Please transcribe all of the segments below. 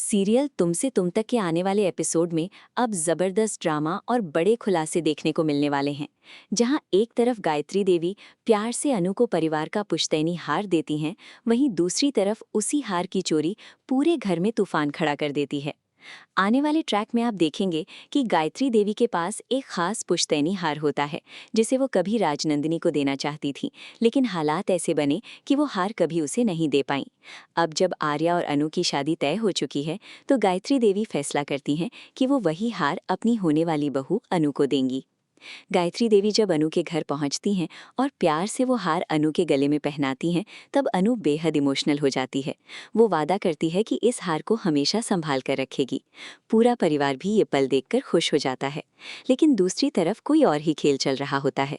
Serial तुमसे तुम तक के आने वाले एपिसोड में अब जबरदस्त ड्रामा और बड़े खुलासे देखने को मिलने वाले हैं। जहां एक तरफ गायत्री देवी प्यार से अनु को परिवार का पुश्तैनी हार देती हैं, वहीं दूसरी तरफ उसी हार की चोरी पूरे घर में तूफान खड़ा कर देती है। आने वाले ट्रैक में आप देखेंगे कि गायत्री देवी के पास एक खास पुश्तैनी हार होता है, जिसे वो कभी राजनंदिनी को देना चाहती थी, लेकिन हालात ऐसे बने कि वो हार कभी उसे नहीं दे पाई। अब जब आर्या और अनु की शादी तय हो चुकी है, तो गायत्री देवी फैसला करती हैं कि वो वही हार अपनी होने वाली बहू अनु को देंगी। गायत्री देवी जब अनु के घर पहुंचती हैं और प्यार से वो हार अनु के गले में पहनाती हैं, तब अनु बेहद इमोशनल हो जाती है। वो वादा करती है कि इस हार को हमेशा संभाल कर रखेगी। पूरा परिवार भी ये पल देखकर खुश हो जाता है। लेकिन दूसरी तरफ कोई और ही खेल चल रहा होता है।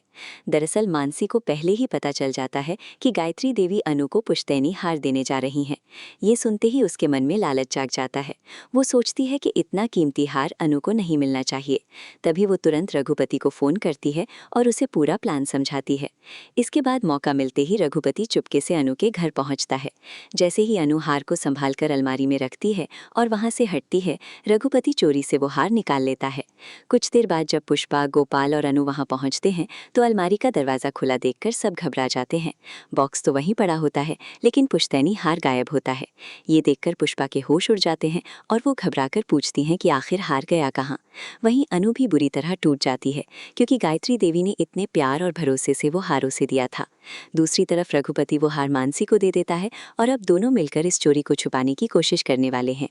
दरअसल मानसी को पहले ही पता चल जाता है कि गायत्री देवी अनु को पुश्तैनी हार देने जा रही हैं। ये सुनते ही उसके मन में लालच जाग जाता है। वो सोचती है कि इतना कीमती हार अनु को नहीं मिलना चाहिए। तभी वो तुरंत रघुपति को फोन करती है और उसे पूरा प्लान समझाती है। इसके बाद मौका मिलते ही रघुपति चुपके से अनु के घर पहुंचता है। जैसे ही अनु हार को संभालकर अलमारी में रखती है और वहां से हटती है, रघुपति चोरी से वो हार निकाल लेता है। कुछ देर बाद जब पुष्पा, गोपाल और अनु वहां पहुंचते हैं, तो अलमारी का दरवाजा खुला देखकर सब घबरा जाते हैं। बॉक्स तो वहीं पड़ा होता है, लेकिन पुश्तैनी हार गायब होता है। ये देखकर पुष्पा के होश उड़ जाते हैं और वो घबराकर पूछती हैं कि आखिर हार गया कहाँ। वहीं अनु भी बुरी तरह टूट जाती है, क्योंकि गायत्री देवी ने इतने प्यार और भरोसे से वो हार उसे दिया था। दूसरी तरफ रघुपति वो हार मानसी को दे देता है और अब दोनों मिलकर इस चोरी को छुपाने की कोशिश करने वाले हैं।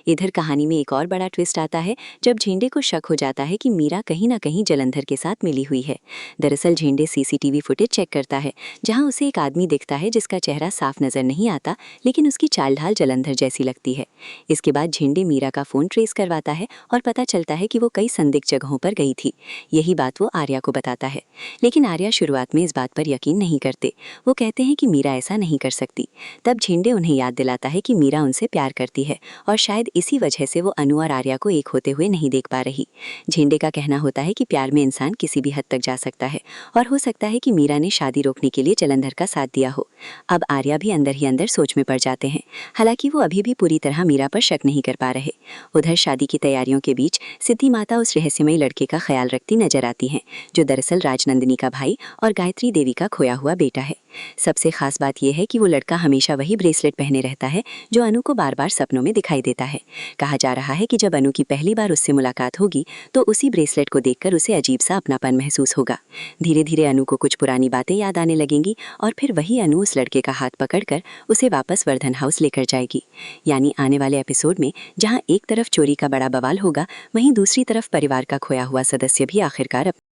इधर कहानी में एक और बड़ा ट्विस्ट आता है, जब झेंडे को शक हो जाता है कि मीरा कहीं ना कहीं जलंधर के साथ मिली हुई है। दरअसल झेंडे सीसीटीवी फुटेज चेक करता है, जहां उसे एक आदमी दिखता है जिसका चेहरा साफ नजर नहीं आता, लेकिन उसकी चाल ढाल जलंधर जैसी लगती है। इसके बाद झेंडे मीरा का फोन ट्रेस करवाता है और पता चलता है कि वो कई संदिग्ध जगहों पर गई थी। यही बात वो आर्या को बताता है, लेकिन आर्या शुरुआत में इस बात पर यकीन नहीं करते। वो कहते हैं कि मीरा ऐसा नहीं कर सकती। तब झेंडे उन्हें याद दिलाता है कि मीरा उनसे प्यार करती है और शायद इसी वजह से वो अनु और आर्या को एक होते हुए नहीं देख पा रही। झेंडे का कहना होता है कि प्यार में इंसान किसी भी हद तक जा सकता है और हो सकता है कि मीरा ने शादी रोकने के लिए जलंधर का साथ दिया हो। अब आर्या भी अंदर ही अंदर सोच में पड़ जाते हैं। हालांकि वो अभी भी पूरी तरह मीरा पर शक नहीं कर पा रहे। उधर शादी की तैयारियों के बीच सिद्धि माता उस रहस्यमयी लड़के का ख्याल रखती नजर आती हैं, जो दरअसल राजनंदिनी का भाई और गायत्री देवी का खोया हुआ बेटा है। सबसे खास बात यह है कि वो लड़का हमेशा वही ब्रेसलेट पहने रहता है जो अनु को बार बार सपनों में दिखाई देता है। कहा जा रहा है कि जब अनु की पहली बार उससे मुलाकात होगी, तो उसी ब्रेसलेट को देखकर उसे अजीब सा अपनापन महसूस होगा। धीरे धीरे अनु को कुछ पुरानी बातें याद आने लगेंगी और फिर वही अनु उस लड़के का हाथ पकड़कर उसे वापस वर्धन हाउस लेकर जाएगी। यानी आने वाले एपिसोड में जहाँ एक तरफ चोरी का बड़ा बवाल होगा, वहीं दूसरी तरफ परिवार का खोया हुआ सदस्य भी आखिरकार